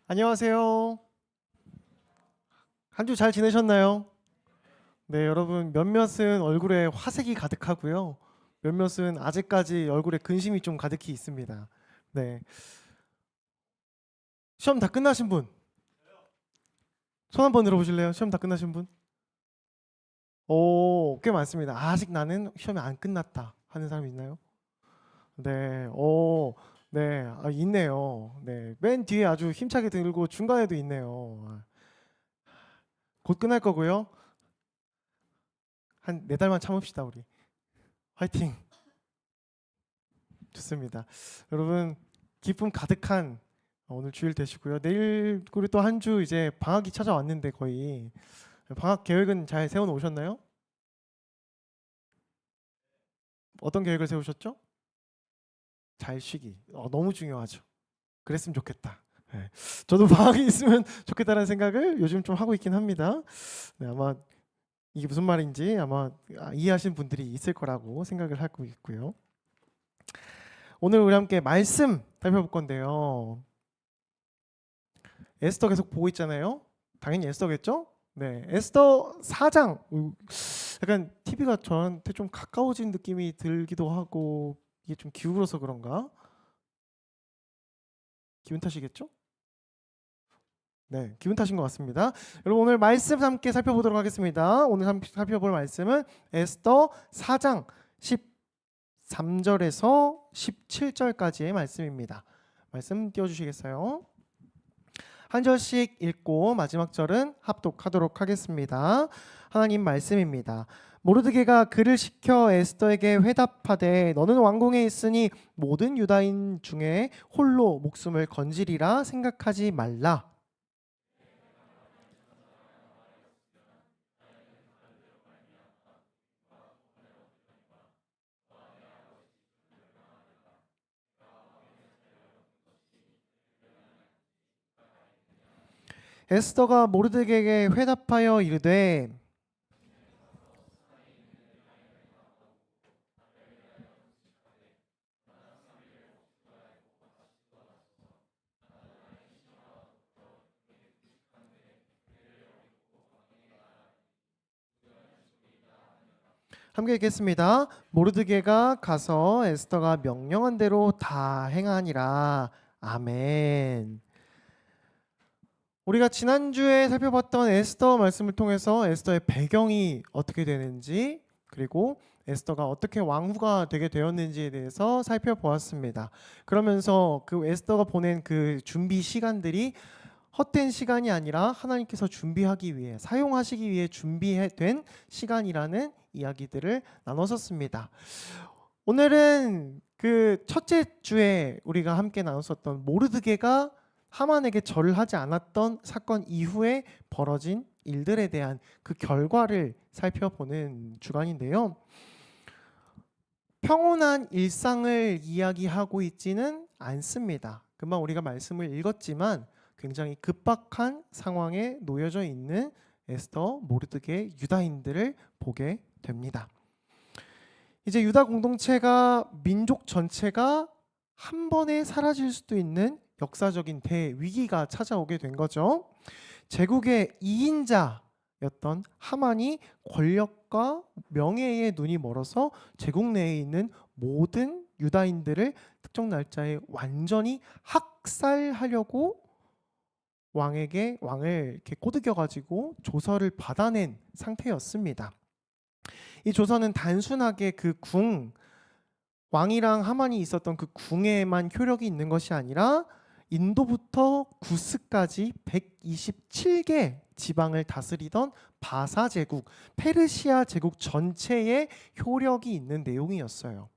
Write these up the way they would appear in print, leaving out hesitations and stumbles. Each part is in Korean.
안녕하세요. 한 주 잘 지내셨나요? 네, 여러분 몇몇은 얼굴에 화색이 가득하고요. 몇몇은 아직까지 얼굴에 근심이 좀 가득히 있습니다. 네, 시험 다 끝나신 분, 손 한번 들어보실래요? 시험 다 끝나신 분? 오, 꽤 많습니다. 아직 나는 시험이 안 끝났다 하는 사람 있나요? 네, 오, 네, 있네요. 네, 맨 뒤에 아주 힘차게 들고 중간에도 있네요. 곧 끝날 거고요. 한 4달만 참읍시다, 우리. 화이팅! 좋습니다. 여러분 기쁨 가득한 오늘 주일 되시고요. 내일 우리 또 한 주 이제 방학이 찾아왔는데 거의 방학 계획은 잘 세워 놓으셨나요? 어떤 계획을 세우셨죠? 잘 쉬기. 너무 중요하죠. 그랬으면 좋겠다. 네. 저도 방학이 있으면 좋겠다는 생각을 요즘 좀 하고 있긴 합니다. 네, 아마 이게 무슨 말인지 아마 이해하시는 분들이 있을 거라고 생각을 하고 있고요. 오늘 우리 함께 말씀 살펴볼 건데요. 에스더 계속 보고 있잖아요. 당연히 에스더겠죠? 네, 에스더 4장. 약간 TV가 저한테 좀 가까워진 느낌이 들기도 하고 이게 좀 기울어서 그런가? 기분 탓이겠죠? 네, 기분 탓인 것 같습니다. 여러분 오늘 말씀 함께 살펴보도록 하겠습니다. 오늘 살펴볼 말씀은 에스더 4장 13절에서 17절까지의 말씀입니다. 말씀 띄워주시겠어요? 한 절씩 읽고 마지막 절은 합독하도록 하겠습니다. 하나님 말씀입니다. 모르드게가 그를 시켜 에스더에게 회답하되 너는 왕궁에 있으니 모든 유다인 중에 홀로 목숨을 건지리라 생각하지 말라. 에스더가 모르드게에게 회답하여 이르되 함께 읽겠습니다. 모르드게가 가서 에스더가 명령한 대로 다 행하니라. 아멘. 우리가 지난주에 살펴봤던 에스더 말씀을 통해서 에스더의 배경이 어떻게 되는지 그리고 에스더가 어떻게 왕후가 되게 되었는지에 대해서 살펴보았습니다. 그러면서 그 에스더가 보낸 그 준비 시간들이 헛된 시간이 아니라 하나님께서 준비하기 위해 사용하시기 위해 준비된 시간이라는 이야기들을 나눴었습니다. 오늘은 그 첫째 주에 우리가 함께 나눴었던 모르드게가 하만에게 절을 하지 않았던 사건 이후에 벌어진 일들에 대한 그 결과를 살펴보는 주간인데요. 평온한 일상을 이야기하고 있지는 않습니다. 금방 우리가 말씀을 읽었지만 굉장히 급박한 상황에 놓여져 있는 에스더, 모르드게, 유다인들을 보게 됩니다. 이제 유다 공동체가 민족 전체가 한 번에 사라질 수도 있는 역사적인 대위기가 찾아오게 된 거죠. 제국의 2인자였던 하만이 권력과 명예에 눈이 멀어서 제국 내에 있는 모든 유다인들을 특정 날짜에 완전히 학살하려고 왕을 이렇게 꼬드겨 가지고 조서를 받아낸 상태였습니다. 이 조서는 단순하게 그 왕이랑 하만이 있었던 그 궁에만 효력이 있는 것이 아니라 인도부터 구스까지 127개 지방을 다스리던 바사 제국, 페르시아 제국 전체에 효력이 있는 내용이었어요.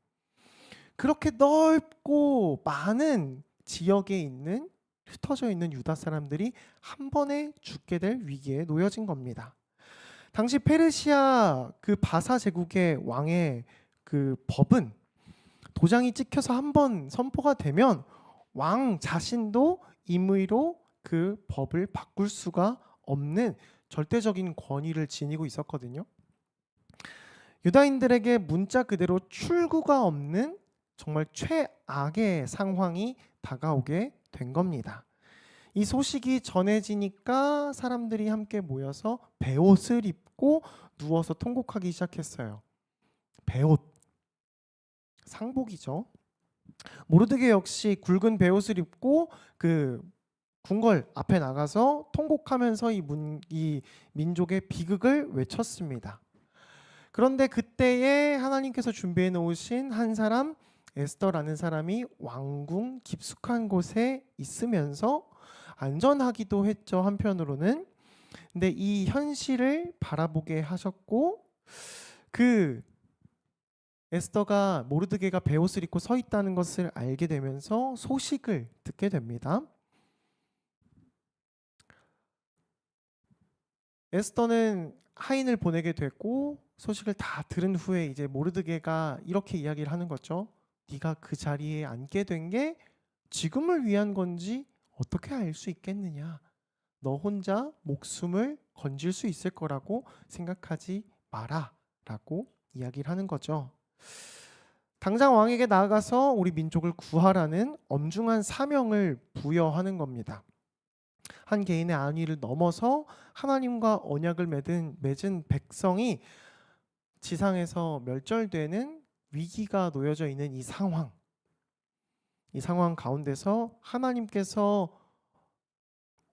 그렇게 넓고 많은 지역에 있는 흩어져 있는 유다 사람들이 한 번에 죽게 될 위기에 놓여진 겁니다. 당시 페르시아 그 바사 제국의 왕의 그 법은 도장이 찍혀서 한 번 선포가 되면 왕 자신도 임의로 그 법을 바꿀 수가 없는 절대적인 권위를 지니고 있었거든요. 유다인들에게 문자 그대로 출구가 없는 정말 최악의 상황이 다가오게 된 겁니다. 이 소식이 전해지니까 사람들이 함께 모여서 베옷을 입고 누워서 통곡하기 시작했어요. 베옷, 상복이죠. 모르드게 역시 굵은 베옷을 입고 그 궁궐 앞에 나가서 통곡하면서 이 민족의 비극을 외쳤습니다. 그런데 그때에 하나님께서 준비해 놓으신 한 사람, 에스더라는 사람이 왕궁 깊숙한 곳에 있으면서 안전하기도 했죠, 한편으로는. 근데 이 현실을 바라보게 하셨고, 그 에스더가 모르드게가 베옷을 입고 서 있다는 것을 알게 되면서 소식을 듣게 됩니다. 에스더는 하인을 보내게 됐고 소식을 다 들은 후에 이제 모르드게가 이렇게 이야기를 하는 거죠. 네가 그 자리에 앉게 된 게 지금을 위한 건지 어떻게 알 수 있겠느냐. 너 혼자 목숨을 건질 수 있을 거라고 생각하지 마라 라고 이야기를 하는 거죠. 당장 왕에게 나아가서 우리 민족을 구하라는 엄중한 사명을 부여하는 겁니다. 한 개인의 안위를 넘어서 하나님과 언약을 맺은 백성이 지상에서 멸절되는 위기가 놓여져 있는 이 상황 가운데서 하나님께서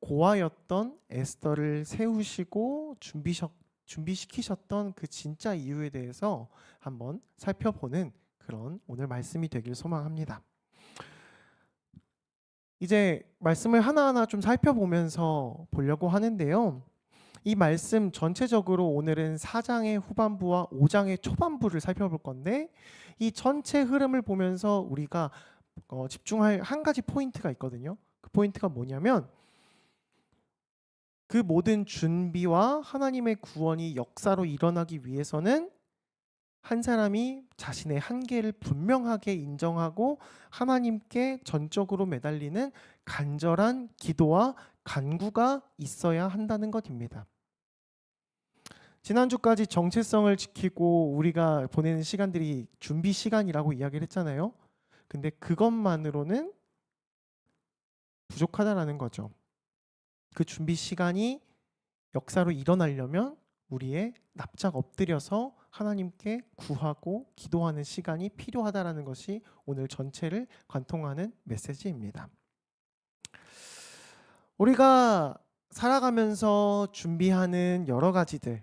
고아였던 에스더를 세우시고 준비시키셨던 그 진짜 이유에 대해서 한번 살펴보는 그런 오늘 말씀이 되길 소망합니다. 이제 말씀을 하나하나 좀 살펴보면서 보려고 하는데요. 이 말씀 전체적으로 오늘은 4장의 후반부와 5장의 초반부를 살펴볼 건데, 이 전체 흐름을 보면서 우리가 집중할 한 가지 포인트가 있거든요. 그 포인트가 뭐냐면, 그 모든 준비와 하나님의 구원이 역사로 일어나기 위해서는 한 사람이 자신의 한계를 분명하게 인정하고 하나님께 전적으로 매달리는 간절한 기도와 간구가 있어야 한다는 것입니다. 지난주까지 정체성을 지키고 우리가 보내는 시간들이 준비 시간이라고 이야기를 했잖아요. 근데 그것만으로는 부족하다라는 거죠. 그 준비 시간이 역사로 일어나려면 우리의 납작 엎드려서 하나님께 구하고 기도하는 시간이 필요하다라는 것이 오늘 전체를 관통하는 메시지입니다. 우리가 살아가면서 준비하는 여러 가지들,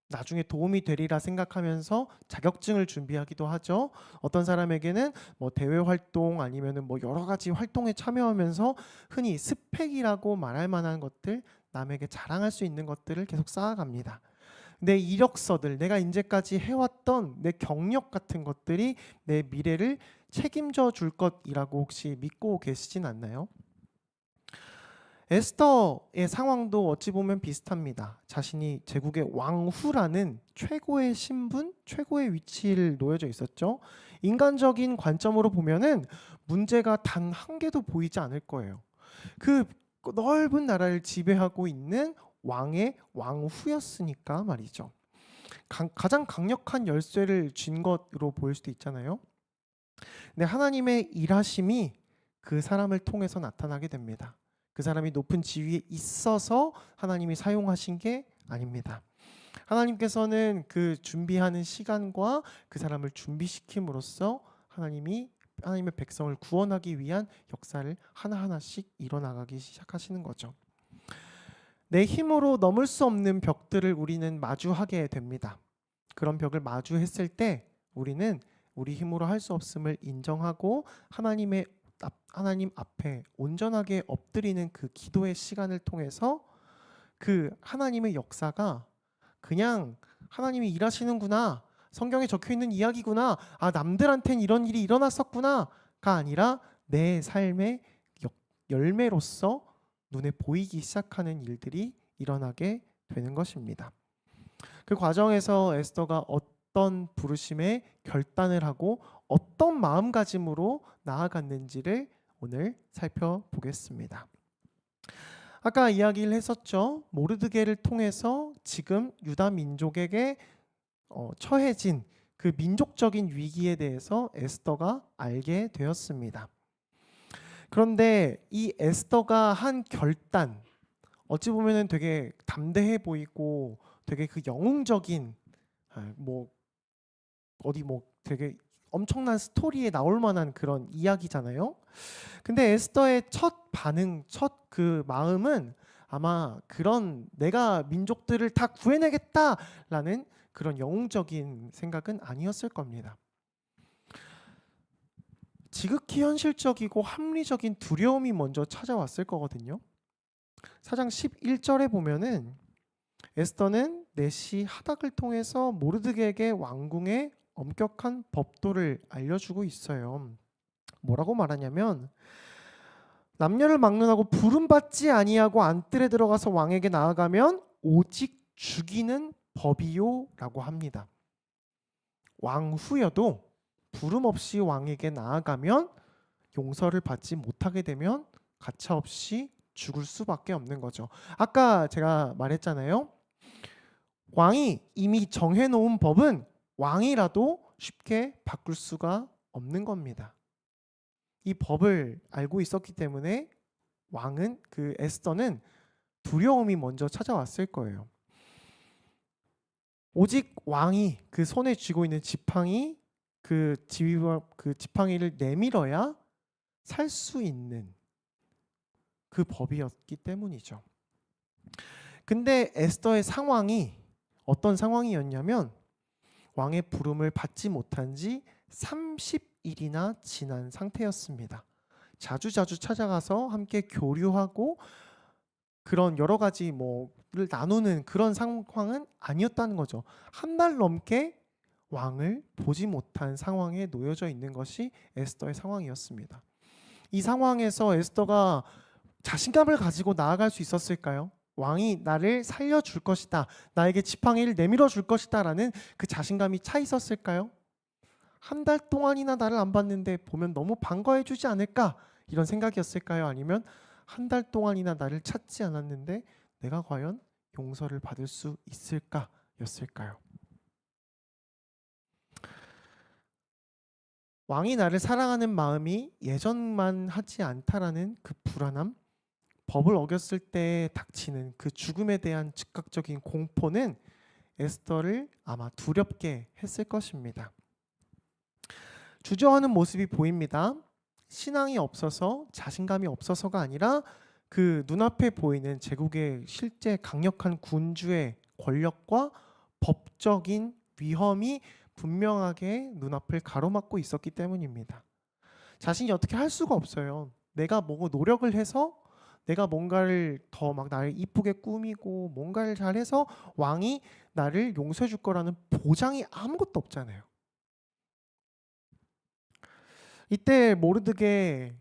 나중에 도움이 되리라 생각하면서 자격증을 준비하기도 하죠. 어떤 사람에게는 뭐 대외 활동 아니면은 뭐 여러 가지 활동에 참여하면서 흔히 스펙이라고 말할 만한 것들, 남에게 자랑할 수 있는 것들을 계속 쌓아갑니다. 내 이력서들, 내가 이제까지 해왔던 내 경력 같은 것들이 내 미래를 책임져 줄 것이라고 혹시 믿고 계시진 않나요? 에스더의 상황도 어찌 보면 비슷합니다. 자신이 제국의 왕후라는 최고의 신분, 최고의 위치를 놓여져 있었죠. 인간적인 관점으로 보면은 문제가 단 한 개도 보이지 않을 거예요. 그 넓은 나라를 지배하고 있는 왕의 왕후였으니까 말이죠. 가장 강력한 열쇠를 쥔 것으로 보일 수도 있잖아요. 근데 하나님의 일하심이 그 사람을 통해서 나타나게 됩니다. 그 사람이 높은 지위에 있어서 하나님이 사용하신 게 아닙니다. 하나님께서는 그 준비하는 시간과 그 사람을 준비시킴으로써 하나님의 백성을 구원하기 위한 역사를 하나하나씩 일어나가기 시작하시는 거죠. 내 힘으로 넘을 수 없는 벽들을 우리는 마주하게 됩니다. 그런 벽을 마주했을 때 우리는 우리 힘으로 할 수 없음을 인정하고 하나님 앞에 온전하게 엎드리는 그 기도의 시간을 통해서 그 하나님의 역사가 그냥 하나님이 일하시는구나, 성경에 적혀있는 이야기구나, 남들한텐 이런 일이 일어났었구나가 아니라 내 삶의 열매로서 눈에 보이기 시작하는 일들이 일어나게 되는 것입니다. 그 과정에서 에스더가 어떤 부르심에 결단을 하고 어떤 마음가짐으로 나아갔는지를 오늘 살펴보겠습니다. 아까 이야기를 했었죠. 모르드게를 통해서 지금 유다 민족에게 처해진 그 민족적인 위기에 대해서 에스더가 알게 되었습니다. 그런데 이 에스더가 한 결단, 어찌 보면은 되게 담대해 보이고 되게 그 영웅적인, 뭐 어디 뭐 되게 엄청난 스토리에 나올 만한 그런 이야기잖아요. 근데 에스더의 첫 반응, 첫 그 마음은 아마 그런 내가 민족들을 다 구해내겠다라는 그런 영웅적인 생각은 아니었을 겁니다. 지극히 현실적이고 합리적인 두려움이 먼저 찾아왔을 거거든요. 4장 11절에 보면은 에스더는 내시 하닥을 통해서 모르드게에게 왕궁의 엄격한 법도를 알려주고 있어요. 뭐라고 말하냐면 남녀를 막론하고 부름받지 아니하고 안뜰에 들어가서 왕에게 나아가면 오직 죽이는 법이요라고 합니다. 왕후여도 부름 없이 왕에게 나아가면 용서를 받지 못하게 되면 가차없이 죽을 수밖에 없는 거죠. 아까 제가 말했잖아요. 왕이 이미 정해놓은 법은 왕이라도 쉽게 바꿀 수가 없는 겁니다. 이 법을 알고 있었기 때문에 왕은 그 에스더는 두려움이 먼저 찾아왔을 거예요. 오직 왕이 그 손에 쥐고 있는 지팡이 그 지휘와 그 지팡이를 내밀어야 살 수 있는 그 법이었기 때문이죠. 근데 에스더의 상황이 어떤 상황이었냐면 왕의 부름을 받지 못한 지 30일이나 지난 상태였습니다. 자주자주 찾아가서 함께 교류하고 그런 여러 가지 뭐를 나누는 그런 상황은 아니었다는 거죠. 한 달 넘게 왕을 보지 못한 상황에 놓여져 있는 것이 에스더의 상황이었습니다. 이 상황에서 에스더가 자신감을 가지고 나아갈 수 있었을까요? 왕이 나를 살려줄 것이다, 나에게 지팡이를 내밀어 줄 것이다 라는 그 자신감이 차 있었을까요? 한 달 동안이나 나를 안 봤는데 보면 너무 반가워해 주지 않을까, 이런 생각이었을까요? 아니면 한 달 동안이나 나를 찾지 않았는데 내가 과연 용서를 받을 수 있을까 였을까요? 왕이 나를 사랑하는 마음이 예전만 하지 않다라는 그 불안함, 법을 어겼을 때 닥치는 그 죽음에 대한 즉각적인 공포는 에스더를 아마 두렵게 했을 것입니다. 주저하는 모습이 보입니다. 신앙이 없어서, 자신감이 없어서가 아니라 그 눈앞에 보이는 제국의 실제 강력한 군주의 권력과 법적인 위험이 분명하게 눈앞을 가로막고 있었기 때문입니다. 자신이 어떻게 할 수가 없어요. 내가 뭐 노력을 해서 내가 뭔가를 더 막 나를 이쁘게 꾸미고 뭔가를 잘해서 왕이 나를 용서해 줄 거라는 보장이 아무것도 없잖아요. 이때 모르드게는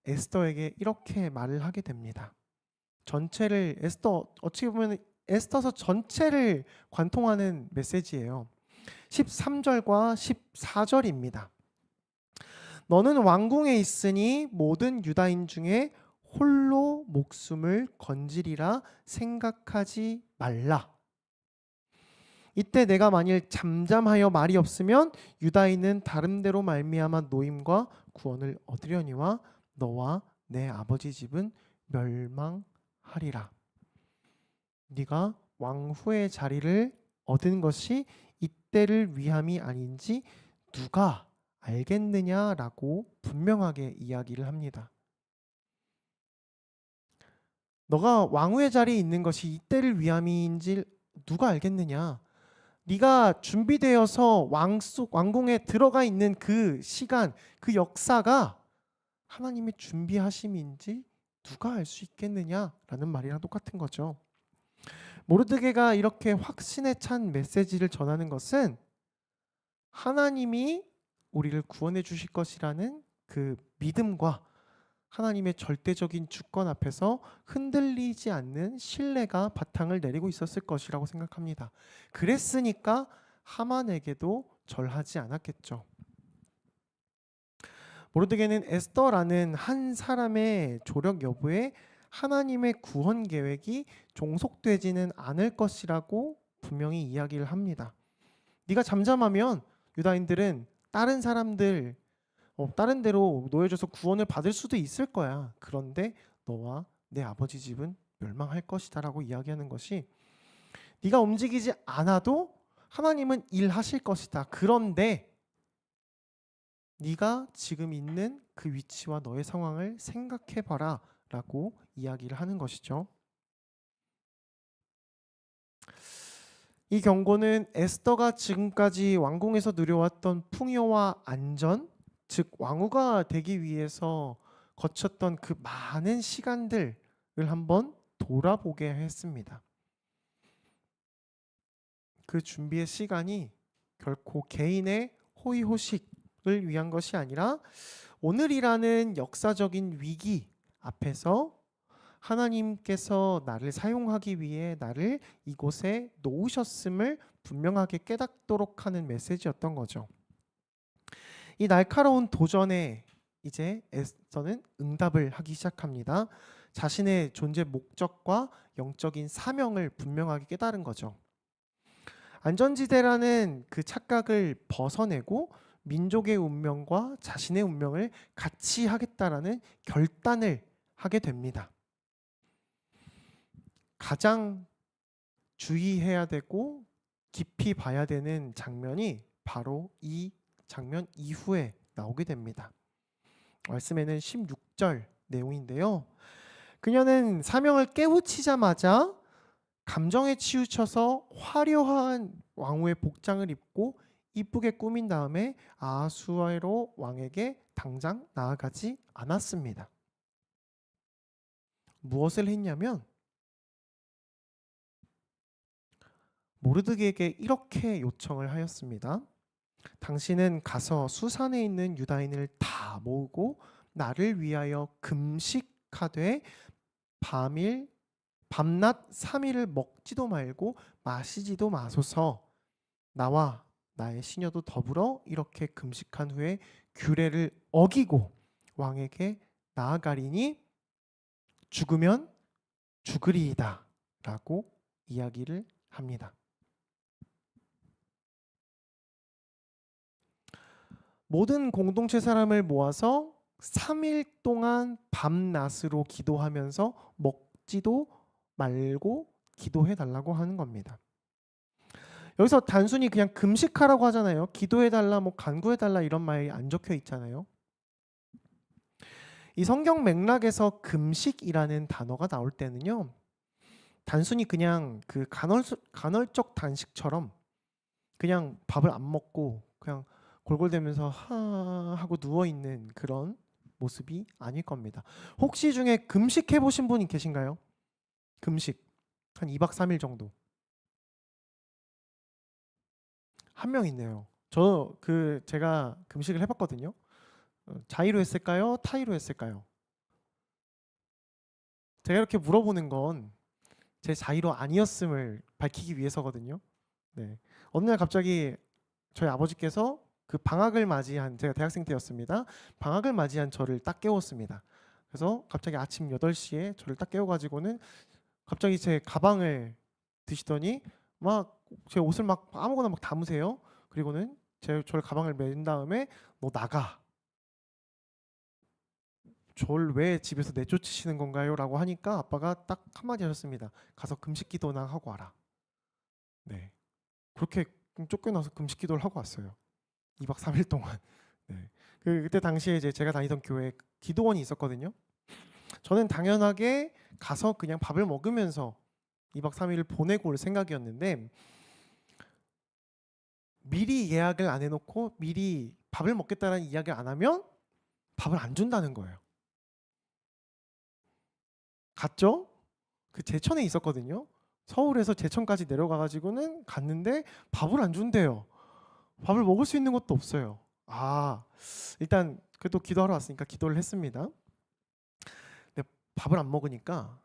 에스더에게 이렇게 말을 하게 됩니다. 전체를 어떻게 보면 에스더서 전체를 관통하는 메시지예요. 13절과 14절입니다. 너는 왕궁에 있으니 모든 유다인 중에 홀로 목숨을 건지리라 생각하지 말라. 이때 내가 만일 잠잠하여 말이 없으면 유다인은 다른 데로 말미암아 노임과 구원을 얻으려니와 너와 내 아버지 집은 멸망하리라. 네가 왕후의 자리를 얻은 것이 이때를 위함이 아닌지 누가 알겠느냐라고 분명하게 이야기를 합니다. 너가 왕후의 자리에 있는 것이 이때를 위함인지 누가 알겠느냐? 네가 준비되어서 왕궁에 들어가 있는 그 시간, 그 역사가 하나님의 준비하심인지 누가 알 수 있겠느냐라는 말이랑 똑같은 거죠. 모르드게가 이렇게 확신에 찬 메시지를 전하는 것은 하나님이 우리를 구원해 주실 것이라는 그 믿음과 하나님의 절대적인 주권 앞에서 흔들리지 않는 신뢰가 바탕을 내리고 있었을 것이라고 생각합니다. 그랬으니까 하만에게도 절하지 않았겠죠. 모르드게는 에스더라는 한 사람의 조력 여부에 하나님의 구원 계획이 종속되지는 않을 것이라고 분명히 이야기를 합니다. 네가 잠잠하면 유다인들은 다른 사람들 다른 데로 놓여져서 구원을 받을 수도 있을 거야. 그런데 너와 내 아버지 집은 멸망할 것이다라고 이야기하는 것이, 네가 움직이지 않아도 하나님은 일하실 것이다. 그런데 네가 지금 있는 그 위치와 너의 상황을 생각해 봐라 라고 이야기를 하는 것이죠. 이 경고는 에스더가 지금까지 왕궁에서 누려왔던 풍요와 안전, 즉 왕후가 되기 위해서 거쳤던 그 많은 시간들을 한번 돌아보게 했습니다. 그 준비의 시간이 결코 개인의 호의호식을 위한 것이 아니라 오늘이라는 역사적인 위기 앞에서 하나님께서 나를 사용하기 위해 나를 이곳에 놓으셨음을 분명하게 깨닫도록 하는 메시지였던 거죠. 이 날카로운 도전에 이제 에스더는 응답을 하기 시작합니다. 자신의 존재 목적과 영적인 사명을 분명하게 깨달은 거죠. 안전지대라는 그 착각을 벗어내고 민족의 운명과 자신의 운명을 같이 하겠다라는 결단을 하게 됩니다. 가장 주의해야 되고 깊이 봐야 되는 장면이 바로 이 장면 이후에 나오게 됩니다. 말씀에는 16절 내용인데요. 그녀는 사명을 깨우치자마자 감정에 치우쳐서 화려한 왕후의 복장을 입고 이쁘게 꾸민 다음에 아하수에로 왕에게 당장 나아가지 않았습니다. 무엇을 했냐면 모르드게에게 이렇게 요청을 하였습니다. 당신은 가서 수산에 있는 유다인을 다 모으고 나를 위하여 금식하되 밤낮 3일을 먹지도 말고 마시지도 마소서. 나와 나의 시녀도 더불어 이렇게 금식한 후에 규례를 어기고 왕에게 나아가리니 죽으면 죽으리이다 라고 이야기를 합니다. 모든 공동체 사람을 모아서 3일 동안 밤낮으로 기도하면서 먹지도 말고 기도해 달라고 하는 겁니다. 여기서 단순히 그냥 금식하라고 하잖아요. 기도해 달라, 뭐 간구해 달라 이런 말이 안 적혀 있잖아요. 이 성경 맥락에서 금식이라는 단어가 나올 때는요, 단순히 그냥 그 간헐적 단식처럼 그냥 밥을 안 먹고 그냥 골골대면서 하고 누워 있는 그런 모습이 아닐 겁니다. 혹시 중에 금식해 보신 분이 계신가요? 금식 한 2박 3일 정도. 한 명 있네요. 제가 금식을 해봤거든요. 자의로 했을까요? 타의로 했을까요? 제가 이렇게 물어보는 건 제 자의로 아니었음을 밝히기 위해서거든요. 네. 어느 날 갑자기 저희 아버지께서 그 방학을 맞이한, 제가 대학생 때였습니다. 방학을 맞이한 저를 딱 깨웠습니다. 그래서 갑자기 아침 8시에 저를 딱 깨워가지고는 갑자기 제 가방을 드시더니 막 제 옷을 막 아무거나 막 담으세요. 그리고는 저를 가방을 맨 다음에 너 나가. 저를 왜 집에서 내쫓으시는 건가요? 라고 하니까 아빠가 딱 한마디 하셨습니다. 가서 금식 기도나 하고 와라. 네. 그렇게 쫓겨나서 금식 기도를 하고 왔어요. 2박 3일 동안. 네. 그때 당시에 이제 제가 다니던 교회에 기도원이 있었거든요. 저는 당연하게 가서 그냥 밥을 먹으면서 2박 3일을 보내고 올 생각이었는데, 미리 예약을 안 해놓고 미리 밥을 먹겠다는 이야기를 안 하면 밥을 안 준다는 거예요. 갔죠? 그 제천에 있었거든요. 서울에서 제천까지 내려가가지고는 갔는데 밥을 안 준대요. 밥을 먹을 수 있는 것도 없어요. 일단 그래도 기도하러 왔으니까 기도를 했습니다. 근데 밥을 안 먹으니까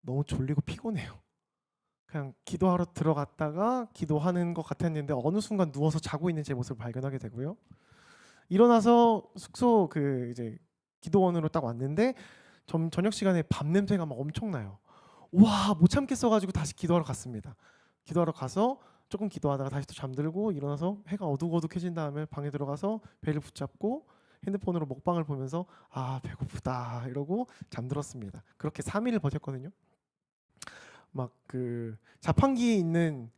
너무 졸리고 피곤해요. 그냥 기도하러 들어갔다가 기도하는 것 같았는데 어느 순간 누워서 자고 있는 제 모습을 발견하게 되고요. 일어나서 숙소 이제 기도원으로 딱 왔는데 저녁 시간에 밥 냄새가 막 엄청나요. 와, 못 참겠어가지고 다시 기도하러 갔습니다. 기도하러 가서 조금 기도하다가 다시 또 잠들고 일어나서 해가 어둑어둑해진 다음에 방에 들어가서 배를 붙잡고 핸드폰으로 먹방을 보면서 아 배고프다 이러고 잠들었습니다. 그렇게 3일을 버텼거든요. 막 그 자판기에 있는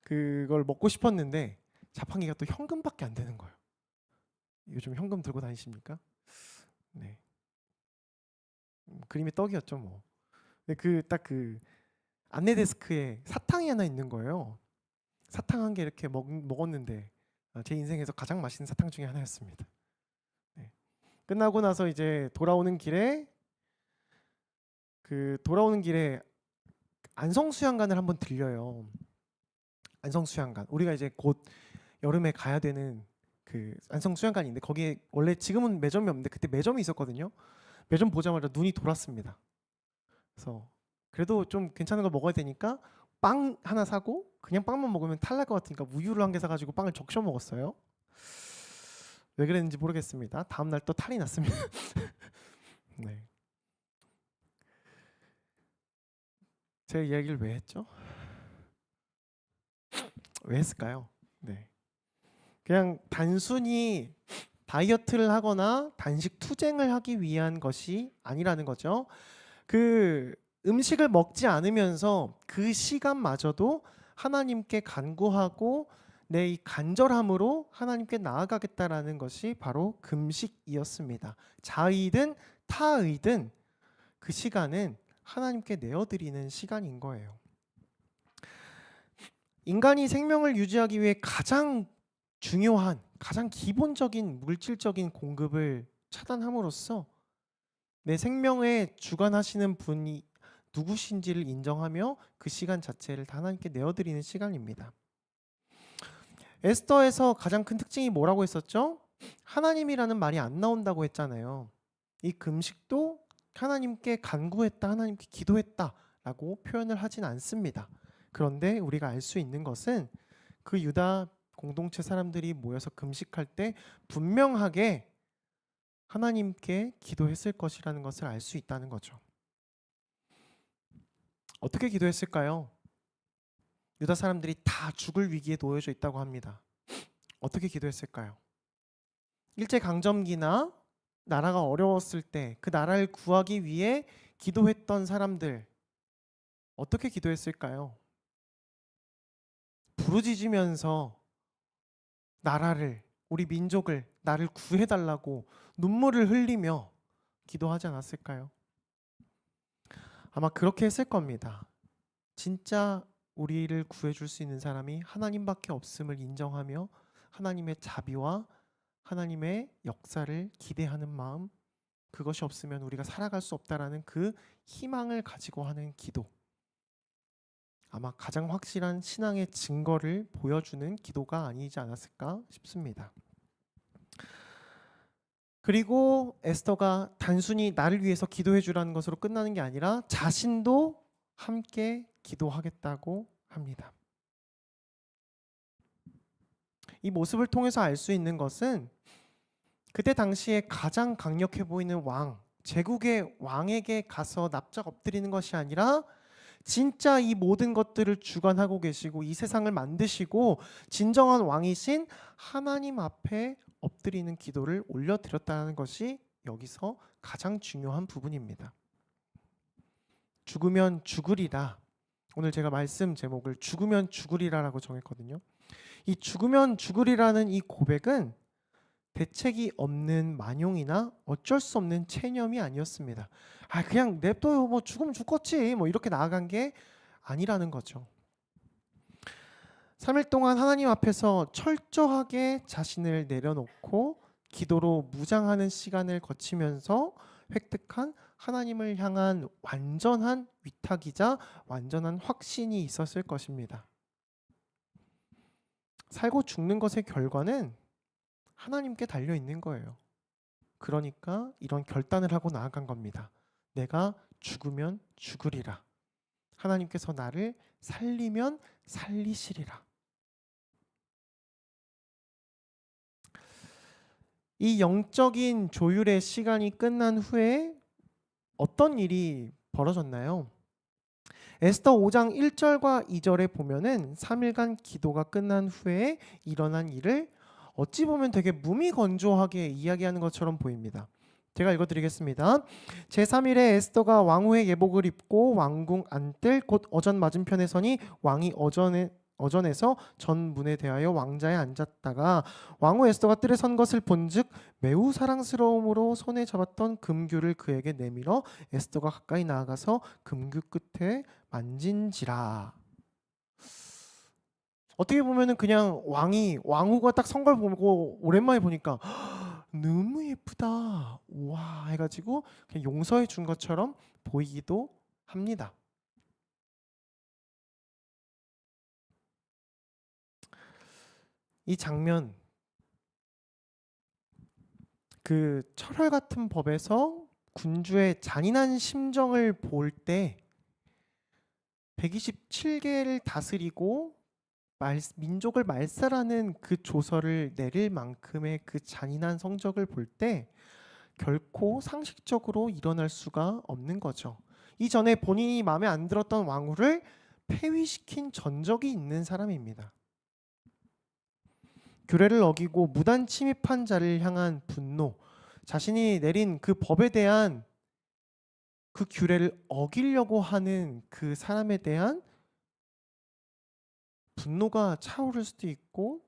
그걸 먹고 싶었는데 자판기가 또 현금밖에 안 되는 거예요. 요즘 현금 들고 다니십니까? 네. 그림의 떡이었죠 뭐. 근데 그 딱 그 안내 데스크에 사탕이 하나 있는 거예요. 사탕 한 개 이렇게 먹었는데 제 인생에서 가장 맛있는 사탕 중에 하나였습니다. 네. 끝나고 나서 이제 돌아오는 길에 안성수양관을 한번 들려요. 안성수양관. 우리가 이제 곧 여름에 가야 되는 그 안성수양관인데 거기에 원래 지금은 매점이 없는데 그때 매점이 있었거든요. 매점 보자마자 눈이 돌았습니다. 그래서 그래도 좀 괜찮은 걸 먹어야 되니까 빵 하나 사고 그냥 빵만 먹으면 탈날 것 같으니까 우유를 한 개 사가지고 빵을 적셔 먹었어요. 왜 그랬는지 모르겠습니다. 다음 날 또 탈이 났습니다. 네. 제가 이야기를 왜 했죠? 왜 했을까요? 네. 그냥 단순히 다이어트를 하거나 단식 투쟁을 하기 위한 것이 아니라는 거죠. 그 음식을 먹지 않으면서 그 시간마저도 하나님께 간구하고 내 이 간절함으로 하나님께 나아가겠다라는 것이 바로 금식이었습니다. 자의든 타의든 그 시간은 하나님께 내어드리는 시간인 거예요. 인간이 생명을 유지하기 위해 가장 중요한, 가장 기본적인 물질적인 공급을 차단함으로써 내 생명에 주관하시는 분이 누구신지를 인정하며 그 시간 자체를 하나님께 내어드리는 시간입니다. 에스더에서 가장 큰 특징이 뭐라고 했었죠? 하나님이라는 말이 안 나온다고 했잖아요. 이 금식도 하나님께 간구했다, 하나님께 기도했다 라고 표현을 하진 않습니다. 그런데 우리가 알 수 있는 것은 그 유다 공동체 사람들이 모여서 금식할 때 분명하게 하나님께 기도했을 것이라는 것을 알 수 있다는 거죠. 어떻게 기도했을까요? 유다 사람들이 다 죽을 위기에 놓여져 있다고 합니다. 어떻게 기도했을까요? 일제강점기나 나라가 어려웠을 때 그 나라를 구하기 위해 기도했던 사람들 어떻게 기도했을까요? 부르짖으면서 나라를, 우리 민족을, 나를 구해달라고 눈물을 흘리며 기도하지 않았을까요? 아마 그렇게 했을 겁니다. 진짜 우리를 구해줄 수 있는 사람이 하나님밖에 없음을 인정하며 하나님의 자비와 하나님의 역사를 기대하는 마음, 그것이 없으면 우리가 살아갈 수 없다라는 그 희망을 가지고 하는 기도, 아마 가장 확실한 신앙의 증거를 보여주는 기도가 아니지 않았을까 싶습니다. 그리고 에스더가 단순히 나를 위해서 기도해 주라는 것으로 끝나는 게 아니라 자신도 함께 기도하겠다고 합니다. 이 모습을 통해서 알 수 있는 것은 그때 당시에 가장 강력해 보이는 왕, 제국의 왕에게 가서 납작 엎드리는 것이 아니라 진짜 이 모든 것들을 주관하고 계시고 이 세상을 만드시고 진정한 왕이신 하나님 앞에 엎드리는 기도를 올려드렸다는 것이 여기서 가장 중요한 부분입니다. 죽으면 죽으리라. 오늘 제가 말씀 제목을 죽으면 죽으리라라고 정했거든요. 이 죽으면 죽으리라는 이 고백은 대책이 없는 만용이나 어쩔 수 없는 체념이 아니었습니다. 그냥 냅둬요. 뭐 죽으면 죽겠지. 뭐 이렇게 나아간 게 아니라는 거죠. 3일 동안 하나님 앞에서 철저하게 자신을 내려놓고 기도로 무장하는 시간을 거치면서 획득한 하나님을 향한 완전한 위탁이자 완전한 확신이 있었을 것입니다. 살고 죽는 것의 결과는 하나님께 달려 있는 거예요. 그러니까 이런 결단을 하고 나아간 겁니다. 내가 죽으면 죽으리라. 하나님께서 나를 살리면 살리시리라. 이 영적인 조율의 시간이 끝난 후에 어떤 일이 벌어졌나요? 에스더 5장 1절과 2절에 보면은 3일간 기도가 끝난 후에 일어난 일을 어찌 보면 되게 무미건조하게 이야기하는 것처럼 보입니다. 제가 읽어드리겠습니다. 제3일에 에스더가 왕후의 예복을 입고 왕궁 안뜰 곧 어전 맞은편에 서니 왕이 어전에서 전문에 대하여 왕자에 앉았다가 왕후 에스더가 뜰에 선 것을 본즉 매우 사랑스러움으로 손에 잡았던 금규를 그에게 내밀어 에스더가 가까이 나아가서 금규 끝에 만진지라. 어떻게 보면은 그냥 왕후가 딱 선 걸 보고 오랜만에 보니까 너무 예쁘다 와 해가지고 그냥 용서해 준 것처럼 보이기도 합니다. 이 장면, 그 철월 같은 법에서 군주의 잔인한 심정을 볼 때 127개를 다스리고 민족을 말살하는 그 조서를 내릴 만큼의 그 잔인한 성적을 볼 때 결코 상식적으로 일어날 수가 없는 거죠. 이전에 본인이 마음에 안 들었던 왕후를 폐위시킨 전적이 있는 사람입니다. 규례를 어기고 무단 침입한 자를 향한 분노, 자신이 내린 그 법에 대한 그 규례를 어기려고 하는 그 사람에 대한 분노가 차오를 수도 있고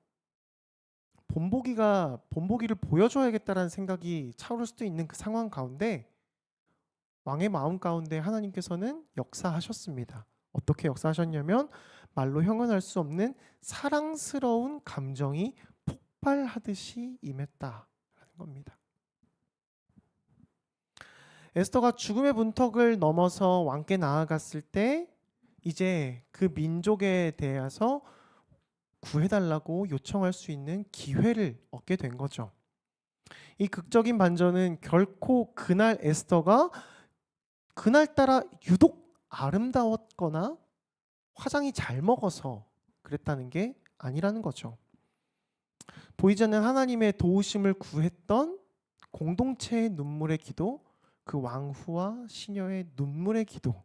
본보기를 보여줘야겠다라는 생각이 차오를 수도 있는 그 상황 가운데 왕의 마음 가운데 하나님께서는 역사하셨습니다. 어떻게 역사하셨냐면 말로 형언할 수 없는 사랑스러운 감정이 폭발하듯이 임했다라는 겁니다. 에스더가 죽음의 문턱을 넘어서 왕께 나아갔을 때 이제 그 민족에 대해서 구해달라고 요청할 수 있는 기회를 얻게 된 거죠. 이 극적인 반전은 결코 그날 에스더가 그날따라 유독 아름다웠거나 화장이 잘 먹어서 그랬다는 게 아니라는 거죠. 보이지 않는 하나님의 도우심을 구했던 공동체의 눈물의 기도, 그 왕후와 시녀의 눈물의 기도,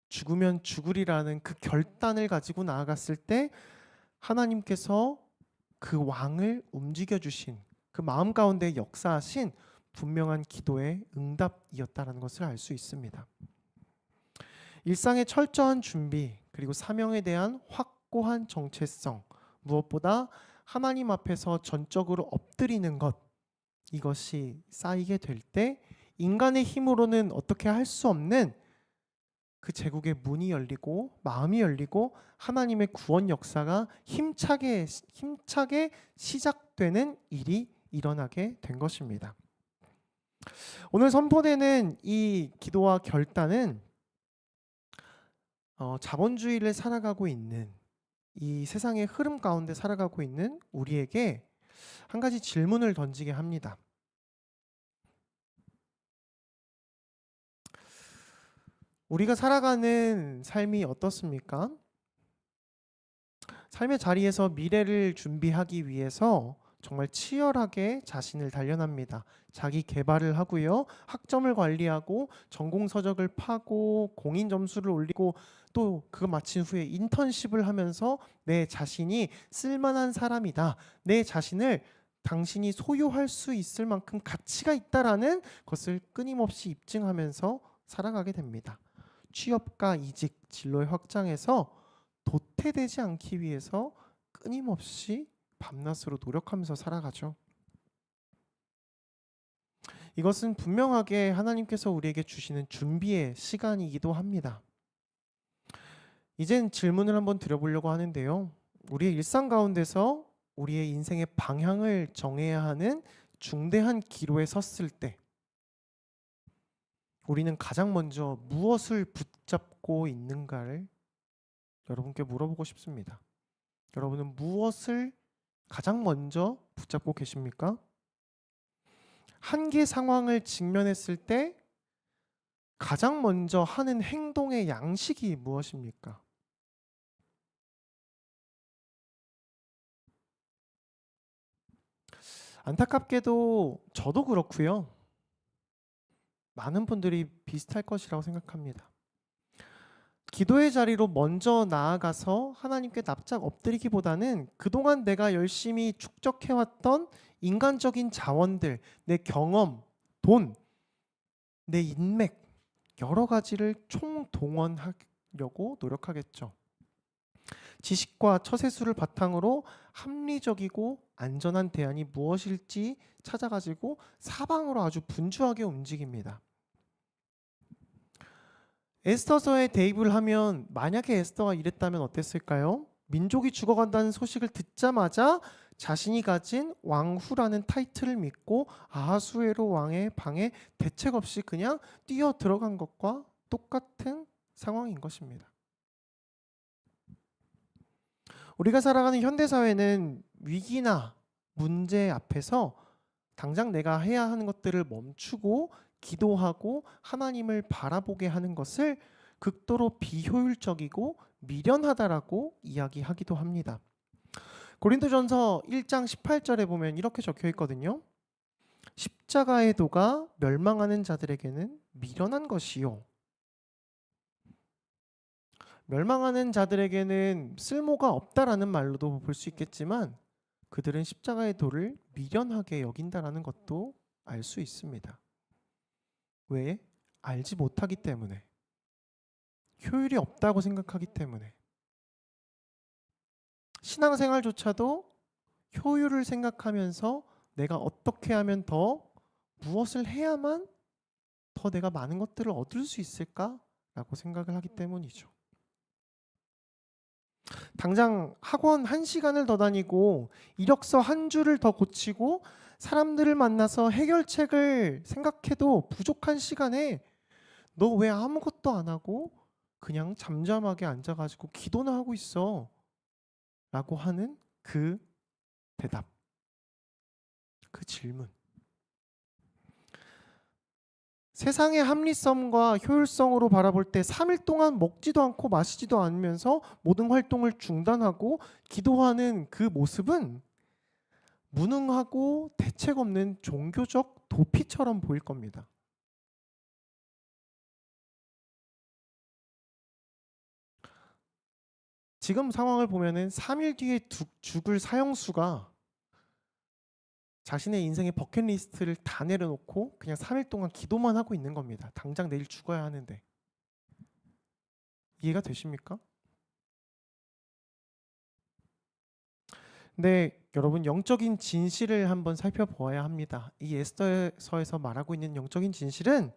죽으면 죽으리라는 그 결단을 가지고 나아갔을 때 하나님께서 그 왕을 움직여 주신 그 마음 가운데 역사하신 분명한 기도의 응답이었다는 것을 알 수 있습니다. 일상의 철저한 준비 그리고 사명에 대한 확고한 정체성, 무엇보다 하나님 앞에서 전적으로 엎드리는 것, 이것이 쌓이게 될 때 인간의 힘으로는 어떻게 할 수 없는 그 제국의 문이 열리고 마음이 열리고 하나님의 구원 역사가 힘차게 시작되는 일이 일어나게 된 것입니다. 오늘 선포되는 이 기도와 결단은 자본주의를 살아가고 있는 이 세상의 흐름 가운데 살아가고 있는 우리에게 한 가지 질문을 던지게 합니다. 우리가 살아가는 삶이 어떻습니까? 삶의 자리에서 미래를 준비하기 위해서 정말 치열하게 자신을 단련합니다. 자기 개발을 하고요. 학점을 관리하고 전공 서적을 파고 공인 점수를 올리고 또 그거 마친 후에 인턴십을 하면서 내 자신이 쓸만한 사람이다. 내 자신을 당신이 소유할 수 있을 만큼 가치가 있다라는 것을 끊임없이 입증하면서 살아가게 됩니다. 취업과 이직, 진로의 확장에서 도태되지 않기 위해서 끊임없이 밤낮으로 노력하면서 살아가죠. 이것은 분명하게 하나님께서 우리에게 주시는 준비의 시간이기도 합니다. 이젠 질문을 한번 드려보려고 하는데요. 우리의 일상 가운데서 우리의 인생의 방향을 정해야 하는 중대한 기로에 섰을 때 우리는 가장 먼저 무엇을 붙잡고 있는가를 여러분께 물어보고 싶습니다. 여러분은 무엇을 가장 먼저 붙잡고 계십니까? 한계 상황을 직면했을 때 가장 먼저 하는 행동의 양식이 무엇입니까? 안타깝게도 저도 그렇고요. 많은 분들이 비슷할 것이라고 생각합니다. 기도의 자리로 먼저 나아가서 하나님께 납작 엎드리기보다는 그동안 내가 열심히 축적해왔던 인간적인 자원들, 내 경험, 돈, 내 인맥 여러 가지를 총동원하려고 노력하겠죠. 지식과 처세술을 바탕으로 합리적이고 안전한 대안이 무엇일지 찾아가지고 사방으로 아주 분주하게 움직입니다. 에스더서에 대입을 하면 만약에 에스더가 이랬다면 어땠을까요? 민족이 죽어간다는 소식을 듣자마자 자신이 가진 왕후라는 타이틀을 믿고 아하수에로 왕의 방에 대책 없이 그냥 뛰어 들어간 것과 똑같은 상황인 것입니다. 우리가 살아가는 현대사회는 위기나 문제 앞에서 당장 내가 해야 하는 것들을 멈추고 기도하고 하나님을 바라보게 하는 것을 극도로 비효율적이고 미련하다라고 이야기하기도 합니다. 고린도전서 1장 18절에 보면 이렇게 적혀 있거든요. 십자가의 도가 멸망하는 자들에게는 미련한 것이요. 멸망하는 자들에게는 쓸모가 없다라는 말로도 볼 수 있겠지만 그들은 십자가의 도를 미련하게 여긴다라는 것도 알 수 있습니다. 왜? 알지 못하기 때문에. 효율이 없다고 생각하기 때문에. 신앙생활조차도 효율을 생각하면서 내가 어떻게 하면 무엇을 해야만 더 내가 많은 것들을 얻을 수 있을까라고 생각을 하기 때문이죠. 당장 학원 1시간을 더 다니고 이력서 한 줄을 더 고치고 사람들을 만나서 해결책을 생각해도 부족한 시간에 너 왜 아무것도 안 하고 그냥 잠잠하게 앉아가지고 기도나 하고 있어? 라고 하는 그 대답, 그 질문. 세상의 합리성과 효율성으로 바라볼 때 3일 동안 먹지도 않고 마시지도 않으면서 모든 활동을 중단하고 기도하는 그 모습은 무능하고 대책 없는 종교적 도피처럼 보일 겁니다. 지금 상황을 보면은 3일 뒤에 죽을 사형수가 자신의 인생의 버킷리스트를 다 내려놓고 그냥 3일 동안 기도만 하고 있는 겁니다. 당장 내일 죽어야 하는데. 이해가 되십니까? 근데 여러분, 영적인 진실을 한번 살펴보아야 합니다. 이 에스더서에서 말하고 있는 영적인 진실은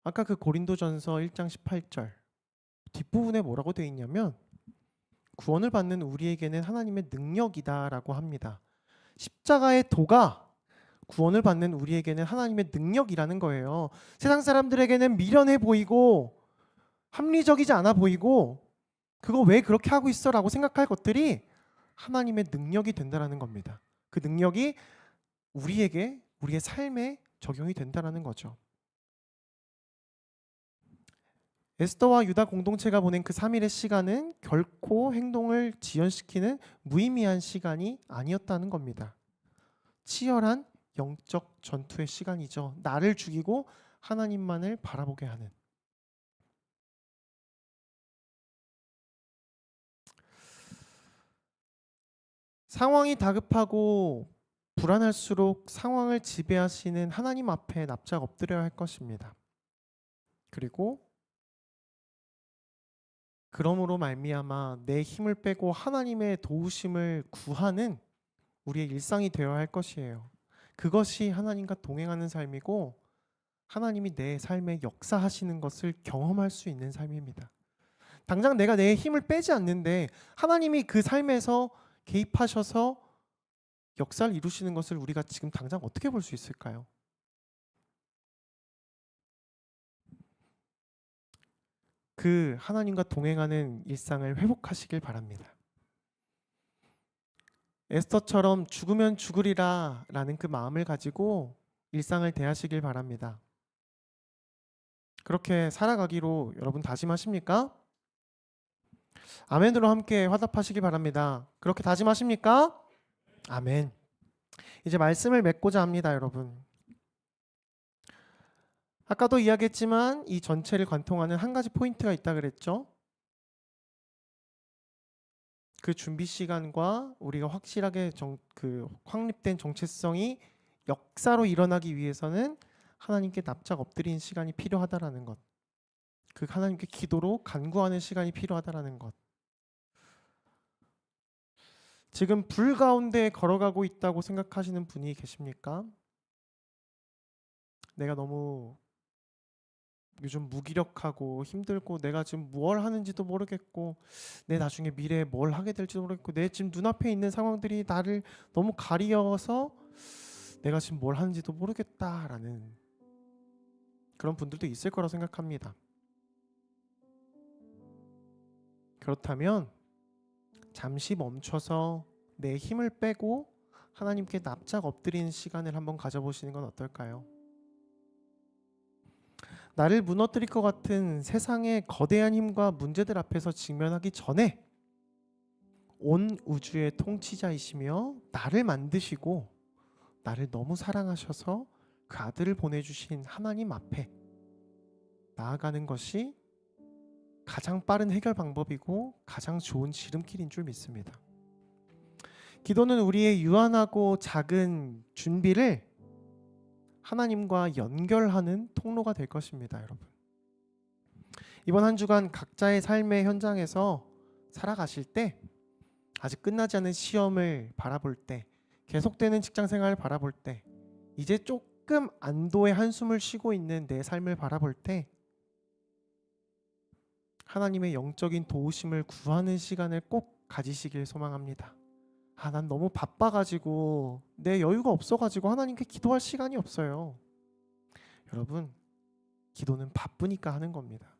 아까 그 고린도전서 1장 18절 뒷부분에 뭐라고 되어 있냐면 구원을 받는 우리에게는 하나님의 능력이다라고 합니다. 십자가의 도가 구원을 받는 우리에게는 하나님의 능력이라는 거예요. 세상 사람들에게는 미련해 보이고 합리적이지 않아 보이고 그거 왜 그렇게 하고 있어? 라고 생각할 것들이 하나님의 능력이 된다는 겁니다. 그 능력이 우리에게, 우리의 삶에 적용이 된다는 거죠. 에스더와 유다 공동체가 보낸 그 3일의 시간은 결코 행동을 지연시키는 무의미한 시간이 아니었다는 겁니다. 치열한 영적 전투의 시간이죠. 나를 죽이고 하나님만을 바라보게 하는. 상황이 다급하고 불안할수록 상황을 지배하시는 하나님 앞에 납작 엎드려야 할 것입니다. 그리고 그러므로 말미암아 내 힘을 빼고 하나님의 도우심을 구하는 우리의 일상이 되어야 할 것이에요. 그것이 하나님과 동행하는 삶이고 하나님이 내 삶에 역사하시는 것을 경험할 수 있는 삶입니다. 당장 내가 내 힘을 빼지 않는데 하나님이 그 삶에서 개입하셔서 역사를 이루시는 것을 우리가 지금 당장 어떻게 볼 수 있을까요? 그 하나님과 동행하는 일상을 회복하시길 바랍니다. 에스더처럼 죽으면 죽으리라 라는 그 마음을 가지고 일상을 대하시길 바랍니다. 그렇게 살아가기로 여러분 다짐하십니까? 아멘으로 함께 화답하시기 바랍니다. 그렇게 다짐하십니까? 아멘. 이제 말씀을 맺고자 합니다, 여러분. 아까도 이야기했지만 이 전체를 관통하는 한 가지 포인트가 있다 그랬죠. 그 준비 시간과 우리가 확실하게 확립된 정체성이 역사로 일어나기 위해서는 하나님께 납작 엎드리는 시간이 필요하다라는 것. 그 하나님께 기도로 간구하는 시간이 필요하다라는 것. 지금 불 가운데 걸어가고 있다고 생각하시는 분이 계십니까? 내가 너무 요즘 무기력하고 힘들고 내가 지금 뭘 하는지도 모르겠고 내 나중에 미래에 뭘 하게 될지도 모르겠고 내 지금 눈앞에 있는 상황들이 나를 너무 가리어서 내가 지금 뭘 하는지도 모르겠다라는 그런 분들도 있을 거라 생각합니다. 그렇다면 잠시 멈춰서 내 힘을 빼고 하나님께 납작 엎드리는 시간을 한번 가져보시는 건 어떨까요? 나를 무너뜨릴 것 같은 세상의 거대한 힘과 문제들 앞에서 직면하기 전에 온 우주의 통치자이시며 나를 만드시고 나를 너무 사랑하셔서 그 아들을 보내주신 하나님 앞에 나아가는 것이 가장 빠른 해결 방법이고 가장 좋은 지름길인 줄 믿습니다. 기도는 우리의 유한하고 작은 준비를 하나님과 연결하는 통로가 될 것입니다, 여러분. 이번 한 주간 각자의 삶의 현장에서 살아가실 때, 아직 끝나지 않은 시험을 바라볼 때, 계속되는 직장 생활을 바라볼 때, 이제 조금 안도의 한숨을 쉬고 있는 내 삶을 바라볼 때 하나님의 영적인 도우심을 구하는 시간을 꼭 가지시길 소망합니다. 난 너무 바빠가지고 내 여유가 없어가지고 하나님께 기도할 시간이 없어요. 여러분, 기도는 바쁘니까 하는 겁니다.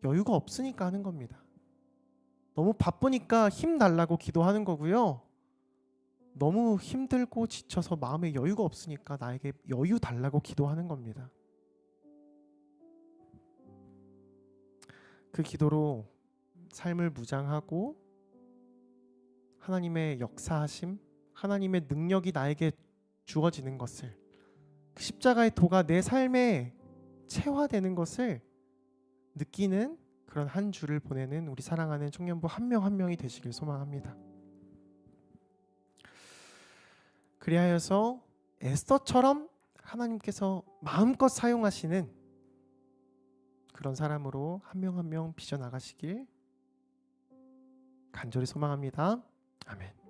여유가 없으니까 하는 겁니다. 너무 바쁘니까 힘 달라고 기도하는 거고요. 너무 힘들고 지쳐서 마음에 여유가 없으니까 나에게 여유 달라고 기도하는 겁니다. 그 기도로 삶을 무장하고 하나님의 역사하심, 하나님의 능력이 나에게 주어지는 것을, 그 십자가의 도가 내 삶에 체화되는 것을 느끼는 그런 한 주를 보내는 우리 사랑하는 청년부 한 명 한 명이 되시길 소망합니다. 그리하여서 에스더처럼 하나님께서 마음껏 사용하시는 그런 사람으로 한 명 한 명 빚어나가시길 간절히 소망합니다. 아멘.